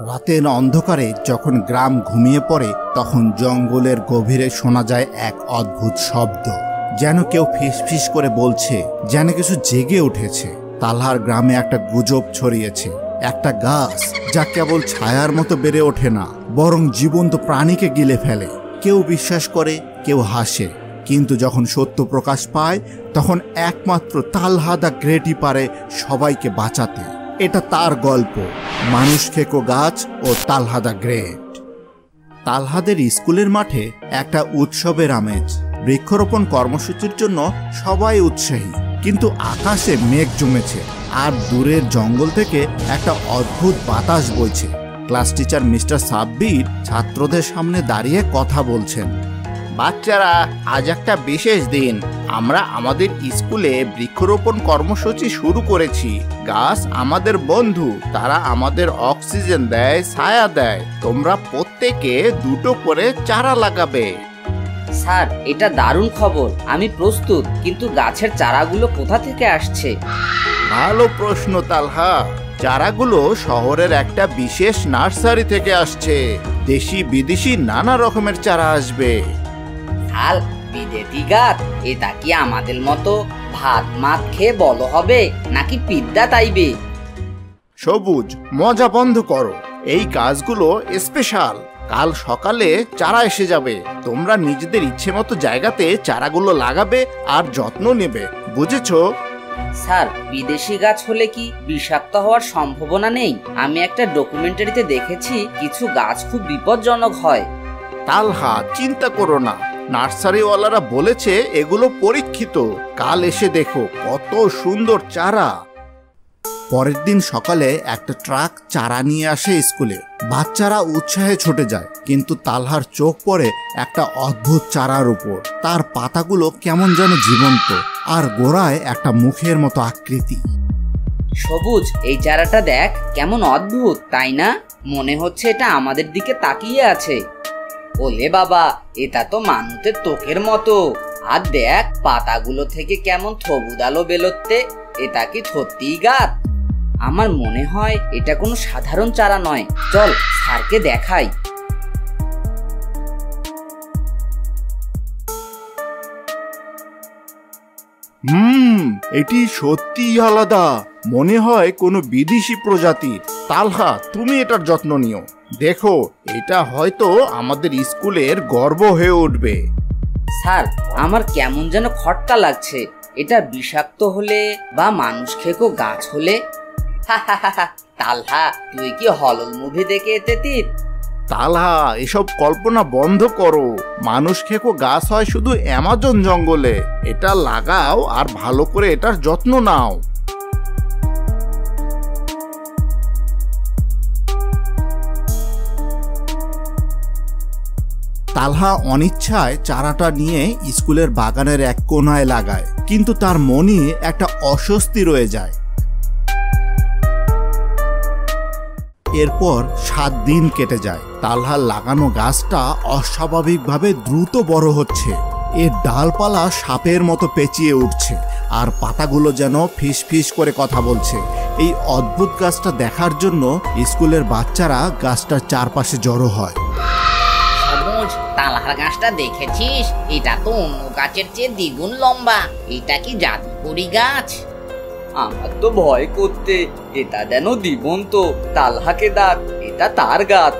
রাতের অন্ধকারে যখন গ্রাম ঘুমিয়ে পড়ে তখন জঙ্গলের গভীরে শোনা যায় এক অদ্ভুত শব্দ, যেন কেউ ফিসফিস করে বলছে, যেন কিছু জেগে উঠেছে। তালহার গ্রামে একটা গুজব ছড়িয়েছে, একটা গাছ যা কেবল ছায়ার মতো বেড়ে ওঠে না, বরং জীবন্ত প্রাণীকে গিলে ফেলে। কেউ বিশ্বাস করে, কেউ হাসে, কিন্তু যখন সত্য প্রকাশ পায় তখন একমাত্র তালহা দ্য গ্রেটই পারে সবাইকে বাঁচাতে। এটা তার গল্প, মানুষ খেকো গাছ ও তালহা দ্য গ্রেট। তালহাদের স্কুলের মাঠে একটা উৎসবের আমেজ। বৃক্ষরোপণ কর্মসূচির জন্য সবাই উৎসাহী, কিন্তু আকাশে মেঘ জমেছে আর দূরের জঙ্গল থেকে একটা অদ্ভুত বাতাস বইছে। ক্লাস টিচার মিস্টার সাব্বির ছাত্রদের সামনে দাঁড়িয়ে কথা বলছেন। বাচ্চারা, আজ একটা বিশেষ দিন। আমরা আমাদের স্কুলে বৃক্ষরোপণ কর্মসূচি শুরু করেছি। গাছ আমাদের বন্ধু, তারা আমাদের অক্সিজেন দেয়, ছায়া দেয়। তোমরা প্রত্যেকে 2টো করে চারা লাগাবে। স্যার, এটা দারুণ খবর। আমি প্রস্তুত, কিন্তু গাছের চারাগুলো কোথা থেকে আসছে? ভালো প্রশ্ন তালহা। চারাগুলো শহরের একটা বিশেষ নার্সারি থেকে আসছে। দেশি বিদেশি নানা রকমের চারা আসবে। আল বিদেশি গাছ, এটা কি আমাদের মতো ভাত মাত খেয়ে বলো হবে, নাকি পিদ্দা তাইবে? সবুজ, মজা বন্ধ করো। এই গাছগুলো স্পেশাল। কাল সকালে চারা এসে যাবে। তোমরা নিজেদের ইচ্ছে মতো জায়গাতে চারাগুলো লাগাবে আর যত্ন নেবে, বুঝেছো? স্যার, বিদেশি গাছ হলে কি বিষাক্ত হওয়ার সম্ভাবনা নেই? আমি একটা ডকুমেন্টারিতে দেখেছি কিছু গাছ খুব বিপজ্জনক হয়। তালহা, চিন্তা করো না। নার্সারিওয়ালারা বলেছে এগুলো পরীক্ষিত। কাল এসে দেখো কত সুন্দর চারা। পরের দিন সকালে একটা ট্রাক চারা নিয়ে আসে স্কুলে। বাচ্চারা উৎসাহে ছুটে যায়, কিন্তু তালহার চোখ পড়ে একটা অদ্ভুত চারার উপর। তার পাতাগুলো কেমন যেন জীবন্ত, আর গোড়ায় একটা মুখের মতো আকৃতি। সবুজ, এই চারাটা দেখ, কেমন অদ্ভুত, তাই না? মনে হচ্ছে এটা আমাদের দিকে তাকিয়ে আছে। ওলে বাবা, এটা তো মানুষের ত্বকের মতো। আর দেখ, পাতাগুলো থেকে কেমন সবুজ বেরোচ্ছে। এটা কি সত্যিই গাছ? আমার মনে হয় এটা কোনো সাধারণ চারা নয়। চল স্যারকে দেখাই। এটি সত্যিই আলাদা। মনে হয় কোনো বিদেশি প্রজাতির। তালহা, তুমি এটার যত্ন নিও। দেখো, এটা হয়তো আমাদের স্কুলের গর্ব হয়ে উঠবে। স্যার, আমার কেমন যেন খটকা লাগছে। এটা বিষাক্ত হলে বা মানুষ খেকো গাছ হলে? তালহা, তুই কি হলল মুভি দেখে এতেছিস? তালহা, এসব কল্পনা বন্ধ করো। মানুষ খেকো গাছ হয় শুধু অ্যামাজন জঙ্গলে। এটা লাগাও আর ভালো করে এটার যত্ন নাও। তালহা অনিচ্ছায় চারাটা নিয়ে স্কুলের বাগানের এক কোনায় লাগায়, কিন্তু তার মনে একটা অস্বস্তি রয়ে যায়। এরপর 7 দিন কেটে যায়। তালহার লাগানো গাছটা অস্বাভাবিকভাবে দ্রুত বড় হচ্ছে। এর ডালপালা সাপের মতো পেঁচিয়ে উঠছে, আর পাতাগুলো যেন ফিসফিস করে কথা বলছে। এই অদ্ভুত গাছটা দেখার জন্য স্কুলের বাচ্চারা গাছটার চারপাশে জড়ো হয়। সবুজ, তালহার গাছটা দেখেছিস? এটা তো অন্য গাছের চেয়ে দ্বিগুণ লম্বা। এটা কি জাদুকরি গাছ? আমার তো ভয় করতে। এটা যেন জীবন্ত। তালহাকে ডাক, এটা তার গাছ।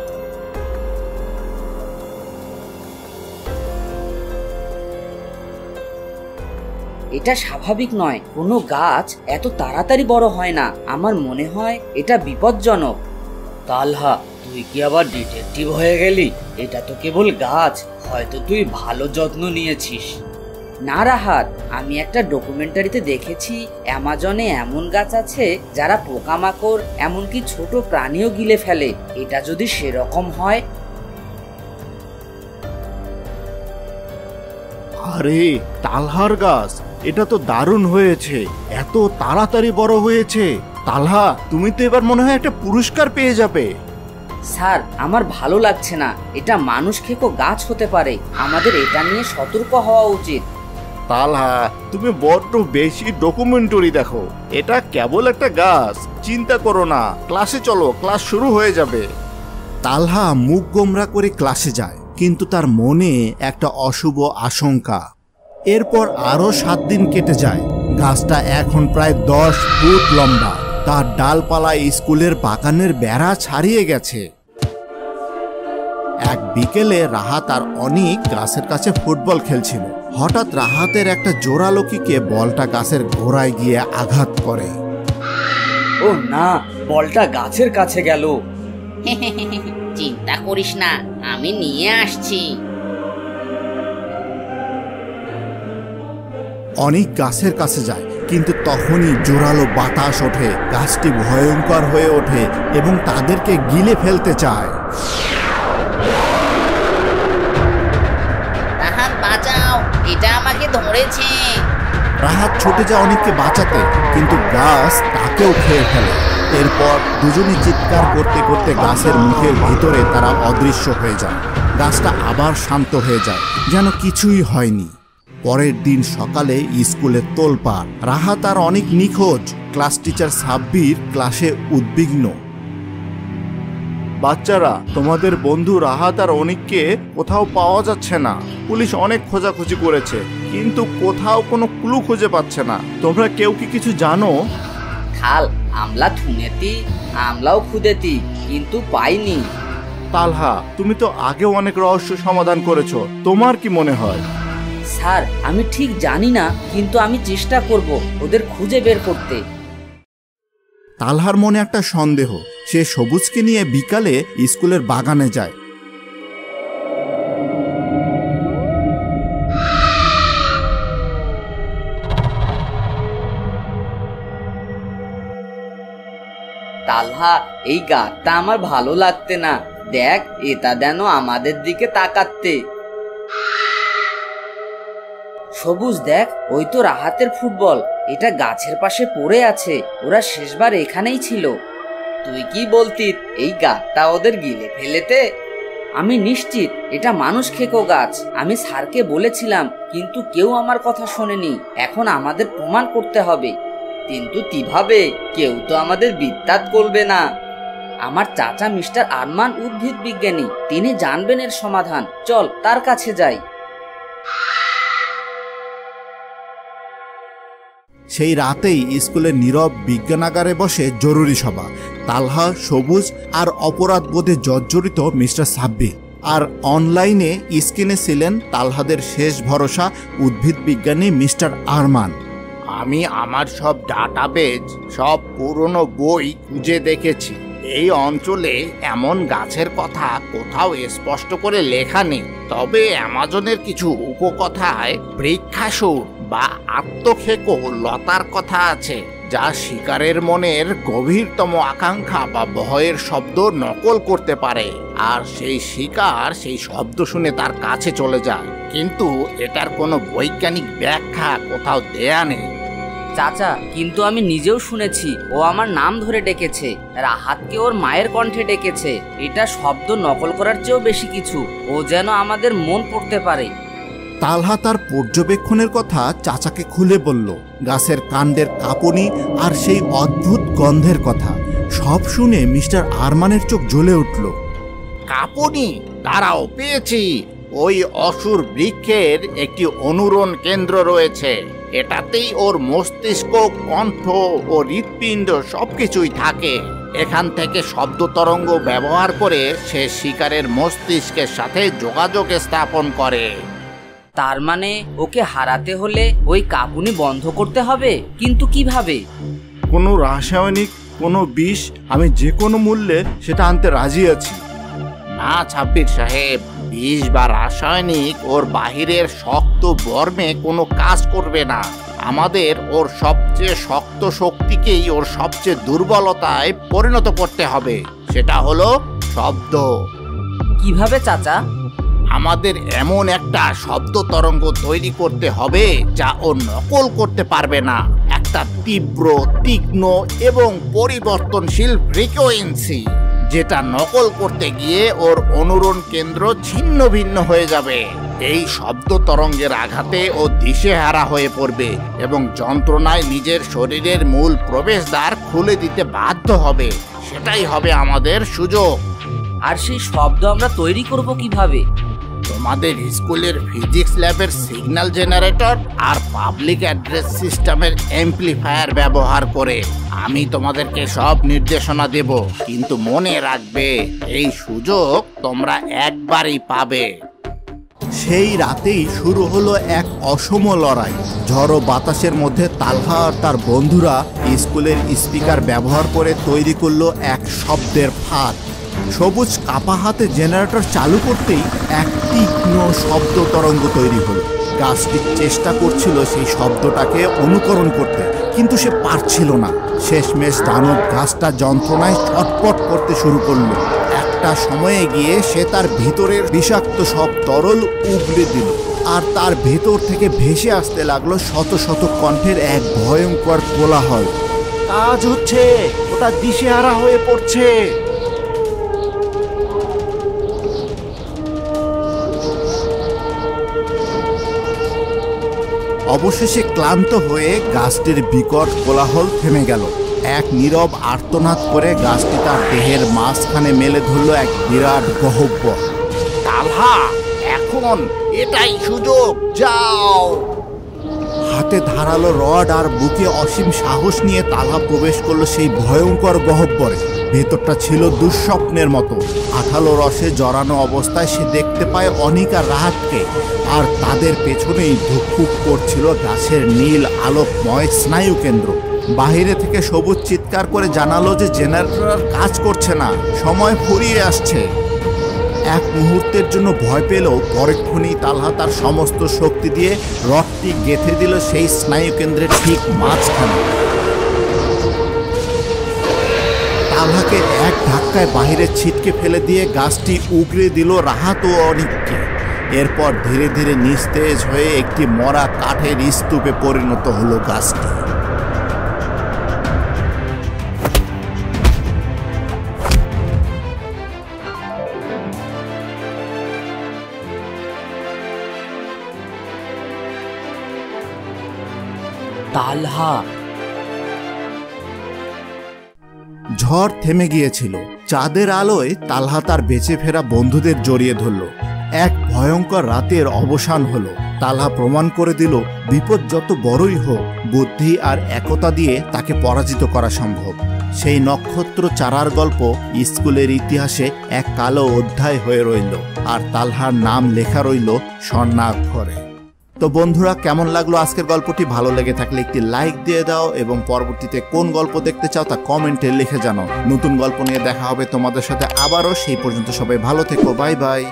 এটা স্বাভাবিক নয়। কোনো গাছ এত তাড়াতাড়ি বড় হয় না। আমার মনে হয় এটা বিপজ্জনক। তালহা, তুই কি আবার ডিটেকটিভ হয়ে গেলি? এটা তো কেবল গাছ, হয়তো তুই ভালো যত্ন নিয়েছিস। না রাহাত, আমি একটা ডকুমেন্টারিতে দেখেছি অ্যামাজনে এমন গাছ আছে যারা পোকামাকড় এমনকি ছোট প্রাণীও গিলে ফেলে। এটা যদি সেরকম হয়। আরে, তালহার গাছ, এটা তো দারুণ হয়েছে। এত তাড়াতাড়ি বড় হয়েছে। তালহা, তুমি তো এবার মনে হয় একটা পুরস্কার পেয়ে যাবে। স্যার, আমার ভালো লাগছে না। এটা মানুষ খেকো গাছ হতে পারে। আমাদের এটা নিয়ে সতর্ক হওয়া উচিত। তালহা, তুমি বড্ড বেশি ডকুমেন্টারি দেখো। এটা কেবল একটা গাছ। চিন্তা করো না। ক্লাসে চলো, ক্লাস শুরু হয়ে যাবে। তালহা মুখ গোমরা করে ক্লাসে যায়, কিন্তু তার মনে একটা অশুভ আশঙ্কা। এরপর আরো 7 দিন কেটে যায়। গাছটা এখন প্রায় 10 ফুট লম্বা। তার ডালপালা স্কুলের বাগানের বেড়া ছাড়িয়ে গেছে। এক বিকেলে রাহাত আর অনিক গাছের কাছে ফুটবল খেলছিল। হঠাৎ রাহাতের একটা জোরালো কিকে বলটা গাছের গোড়ায় গিয়ে আঘাত করে। ও না, বলটা গাছের কাছে গেল। চিন্তা করিস না, আমি নিয়ে আসছি। অনেক গাছের কাছে যায়, কিন্তু তখনই জোরালো বাতাস ওঠে। গাছটি ভয়ঙ্কর হয়ে ওঠে এবং তাদেরকে গিলে ফেলতে চায়। রাহাত বাঁচাও, এটা আমাকে ধরেছে। রাহাত ছুটে যায় অনেককে বাঁচাতে, কিন্তু গাছ তাকেও খেয়ে ফেলে। এরপর দুজনে চিৎকার করতে করতে গাছের মুখের ভিতরে তারা অদৃশ্য হয়ে যায়। গাছটা আবার শান্ত হয়ে যায়, যেন কিছুই হয়নি। পরের দিন সকালে স্কুলে তোলপাড়। রাহাত আর অনেক নিখোঁজ। ক্লাস টিচার সাব্বির ক্লাসে উদ্বিগ্ন। বাচ্চারা, তোমাদের বন্ধু রাহাত আর অনিককে কোথাও পাওয়া যাচ্ছে না। পুলিশ অনেক খোঁজাখুঁজি করেছে, কিন্তু কোথাও কোনো ক্লু খুঁজে পাচ্ছে না। তোমরা কেউ কি কিছু জানো? খাল আমলা থুনেতি, আমলাও খুদেতি, কিন্তু পাইনি। তালহা, তুমি তো আগেও অনেক রহস্য সমাধান করেছো, তোমার কি মনে হয়? স্যার, আমি ঠিক জানি না, কিন্তু আমি চেষ্টা করব ওদের খুঁজে বের করতে। তালহার মনে একটা সন্দেহ। সে সবুজকে নিয়ে বিকালে স্কুলের বাগানে যায়। তালহা, এই গাছটা আমার ভালো লাগতে না। দেখ, এটা যেন আমাদের দিকে তাকাতে। সবুজ দেখ, ওই তো রাহাতের ফুটবল। এটা গাছের পাশে পড়ে আছে। ওরা শেষবার এখানেই ছিল। তুই কি বলতি এই গাছটা ওদের গিলে ফেলেতে? আমি নিশ্চিত এটা মানুষ খেকো গাছ। আমি স্যারকে বলেছিলাম, কিন্তু কেউ আমার কথা শোনেনি। এখন আমাদের প্রমাণ করতে হবে। কিন্তু কিভাবে? কেউ তো আমাদের বিত্তাত করবে না। আমার চাচা মিস্টার আরমান উদ্ভিদ বিজ্ঞানী, তিনি জানবেন এর সমাধান। চল তার কাছে যাই। সেই রাতেই স্কুলের নীরব বিজ্ঞানাগারে বসে জরুরি সভা। তালহা, সবুজ আর অপরাধ বোধে জর্জরিত মিস্টার সাব্বির। আর অনলাইনে স্ক্রিনে ছিলেন তালহাদের শেষ ভরসা উদ্ভিদ বিজ্ঞানী মিস্টার আরমান। আমি আমার সব ডাটাবেজ, সব পুরনো বই খুঁজে দেখেছি। এই অঞ্চলে এমন গাছের কথা কোথাও স্পষ্ট করে লেখা নেই। তবে অ্যামাজনের কিছু উপকথায় বৃক্ষাসুর বা আত্মখেকো লতার কথা আছে, যা শিকারের মনের গভীরতম আকাঙ্ক্ষা বা ভয়ের শব্দ নকল করতে পারে। আর সেই শিকার সেই শব্দ শুনে তার কাছে চলে যায়। কিন্তু এটার কোনো বৈজ্ঞানিক ব্যাখ্যা কোথাও দেয়া নেই। চাচা, কিন্তু আমি নিজেও শুনেছি ও আমার নাম ধরে ডেকেছে। রাহাতকে ওর মায়ের কণ্ঠে ডেকেছে। এটা শব্দ নকল করার চেয়েও বেশি কিছু। ও যেন আমাদের মন পড়তে পারে। তালহা তার পর্যবেক্ষণের কথা চাচাকে খুলে বলল। গাছের কাণ্ডের কাঁপুনি আর সেই অদ্ভুত গন্ধের কথা সব শুনে মিস্টার আরমানের চোখ জ্বলে উঠল। কাঁপুনি? দাঁড়াও, পেয়েছি। ওই অসুর বৃক্ষের একটি অনুরণ কেন্দ্র রয়েছে। এটাতেই ওর মস্তিষ্ক, কণ্ঠ ও হৃৎপিণ্ড সবকিছুই থাকে। এখান থেকে শব্দ তরঙ্গ ব্যবহার করে সে শিকারের মস্তিষ্কের সাথে যোগাযোগ স্থাপন করে। তার মানে ওকে হারাতে হলে ওই কাঁপুনি বন্ধ করতে হবে। কিন্তু কিভাবে? কোনো রাসায়নিক, কোনো বিষ, আমি যে কোনো মূল্যে সেটা আনতে রাজি আছি। না ছাব্বির সাহেব, বিষ বা রাসায়নিক ওর বাহিরের শক্ত বর্মে কোনো কাজ করবে না। আমাদের ওর সবচেয়ে শক্ত শক্তিকেই ওর সবচেয়ে দুর্বলতায় পরিণত করতে হবে। সেটা হলো শব্দ। কিভাবে চাচা? আমাদের এমন একটা শব্দ তরঙ্গ তৈরি করতে হবে যা ও নকল করতে পারবে না। একটা তীব্র, তীক্ষ্ণ এবং পরিবর্তনশীল ফ্রিকোয়েন্সি, যেটা নকল করতে গিয়ে ওর অনুরণ কেন্দ্র ছিন্ন ভিন্ন হয়ে যাবে। এই শব্দ তরঙ্গের আঘাতে ও দিশেহারা হয়ে পড়বে এবং যন্ত্রণায় নিজের শরীরের মূল প্রবেশদ্বার খুলে দিতে বাধ্য হবে। সেটাই হবে আমাদের সুযোগ। আর সেই শব্দ আমরা তৈরি করব কিভাবে? তোমাদের স্কুলের ফিজিক্স ল্যাবের সিগন্যাল জেনারেটর আর পাবলিক অ্যাড্রেস সিস্টেমের অ্যাম্প্লিফায়ার ব্যবহার করে। আমি তোমাদেরকে সব নির্দেশনা দেব, কিন্তু মনে রাখবে এই সুযোগ তোমরা একবারই পাবে। সেই রাতেই শুরু হলো এক অসম লড়াই। ঝড়ো বাতাসের মধ্যে তালহা আর তার বন্ধুরা স্কুলের স্পিকার ব্যবহার করে তৈরি করলো এক শব্দের ফাঁদ। সবুজ কাপা হাতে জেনারেটর চালু করতেই এক তীক্ষ্ণ শব্দ তরঙ্গ তৈরি হলো। গাছটি চেষ্টা করছিল সেই শব্দটাকে অনুকরণ করতে, কিন্তু সে পারছিল না। শেষমেশ দানব গাছটা যন্ত্রণায় ছটপট করতে শুরু করলো। একটা সময়ে গিয়ে সে তার ভিতরের বিষাক্ত সব তরল উগলে দিল, আর তার ভেতর থেকে ভেসে আসতে লাগলো শত শত কণ্ঠের এক ভয়ঙ্কর কোলাহল। কাজ হচ্ছে, ওটা দিশেহারা হয়ে পড়ছে। অবশেষে ক্লান্ত হয়ে গাছটির বিকট কোলাহল থেমে গেল। এক নীরব আর্তনাদ করে গাছটি তার দেহের মাঝখানে মেলে ধরল এক বিরাট গহ্বর। তালহা, এখন এটাই সুযোগ, যাও। হাতে ধারালো রড আর বুকে অসীম সাহস নিয়ে তালহা প্রবেশ করলো সেই ভয়ঙ্কর গহ্বরে। ভেতরটা ছিল দুঃস্বপ্নের মতো। আঠালো রসে জড়ানো অবস্থায় সে দেখতে পায় অনিক আর রাহাতকে, আর তাদের পেছনেই ধুকপুক করছিল গাছের নীল আলোকময় স্নায়ু কেন্দ্র। বাহিরে থেকে সবুজ চিৎকার করে জানালো যে জেনারেটর আর কাজ করছে না, সময় ফুরিয়ে আসছে। এক মুহূর্তের জন্য ভয় পেলেও পরক্ষণেই তালহা তার সমস্ত শক্তি দিয়ে রডটি গেঁথে দিল সেই স্নায়ু কেন্দ্রের ঠিক মাঝখানে। তালহাকে এক ধাক্কায় বাহিরে ছিটকে ফেলে দিয়ে গাছটি উগড়ে দিল রাহাত ও অনিককে। এরপর ধীরে ধীরে নিস্তেজ হয়ে একটি মরা কাঠের স্তূপে পরিণত হলো গাছটি। তালহা। ঝড় থেমে গিয়েছিল। চাঁদের আলোয় তালহা তার বেঁচে ফেরা বন্ধুদের জড়িয়ে ধরল। এক ভয়ঙ্কর রাতের অবসান হলো। তালহা প্রমাণ করে দিল, বিপদ যত বড়ই হোক, বুদ্ধি আর একতা দিয়ে তাকে পরাজিত করা সম্ভব। সেই নক্ষত্র চারার গল্প স্কুলের ইতিহাসে এক কালো অধ্যায় হয়ে রইল, আর তালহার নাম লেখা রইল স্বর্ণাক্ষরে। তো বন্ধুরা, কেমন লাগলো আজকের গল্পটি? ভালো লেগে থাকলে একটি লাইক দিয়ে দাও, এবং পরবর্তীতে কোন গল্প দেখতে চাও তা কমেন্টে লিখে জানাও। নতুন গল্প নিয়ে দেখা হবে তোমাদের সাথে আবারও। সেই পর্যন্ত সবাই ভালো থেকো। Bye bye.